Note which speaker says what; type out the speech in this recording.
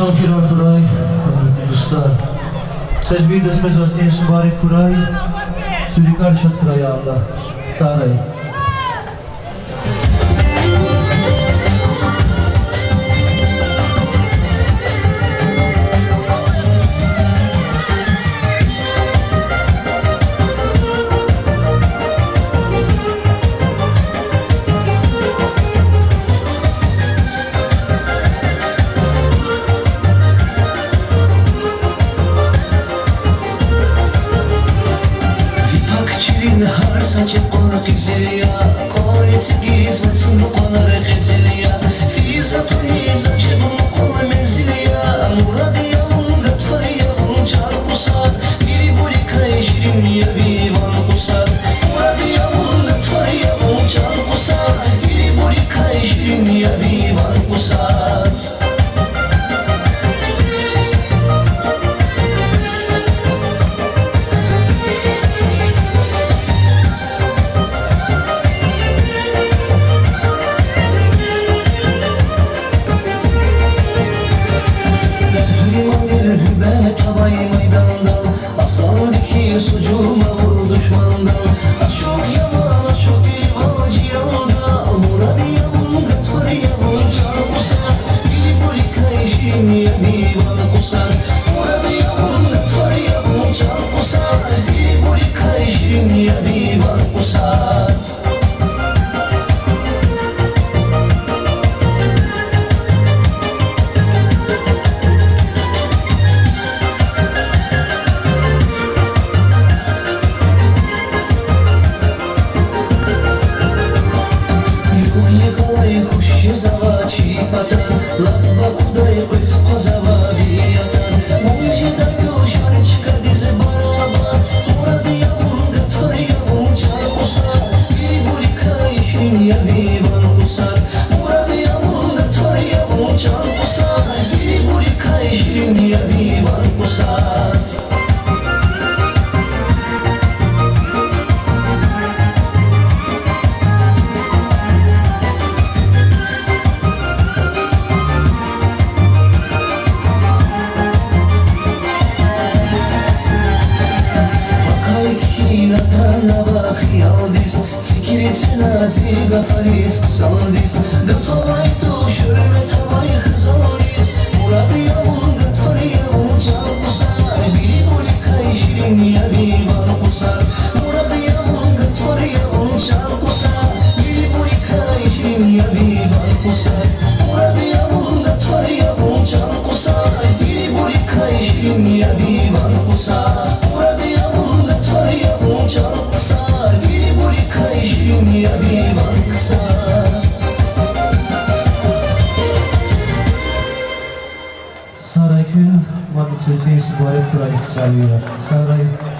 Speaker 1: Şampiran Kuray, hörmətli dostlar. Söz bir dəsməz olsun, Sübari Kuray, Sürikar Şat Kuray Allah. Saray.
Speaker 2: Har saçı konu kizeliya Kolesi gizmesin bu konuları kizeliya Fizatun izacı bu konu meziliya Muradi yavun gatfari yavun çar kusar Biri buri kayşirin ya vivan kusar Muradi yavun gatfari yavun çar kusar Biri buri kayşirin ya vivan kusar Tavay meydandan Asaldaki sucuğuma vur düşmandan Aşok yaman aşok dirivan ciranda Muradi yavun gatvar yavun çar kusar Bili buli kayşim ya vivan kusar Muradi yavun gatvar yavun çar kusar Bili buli kayşim ya vivan kusar Zawodzi patan, lampa kudaj bez pozawawiatan Mówi daj do siareczka, dizy baraban Murady jawun, gatwar jawun, czar kusar Bili buli kayşin ya vivan kusar Murady jawun, gatwar jawun, czar kusar Bili buli kayşin ya vivan kusar Fikri cenazi gafaris sandis Gafavay to şürmet havay hızandis Muradı yavun gatvar yavun çal kusar Biri buli kayşirin ya vivan kusar Muradı yavun gatvar yavun çal kusar Biri buli kayşirin ya vivan kusar Muradı yavun gatvar yavun çal kusar Biri buli kayşirin ya vivan kusar Muradı yavun gatvar yavun çal kusar Biri buli kayşirin ya vivan kusar
Speaker 1: Saray Kül, Mahmut Sözü Sübari Kuray Saray.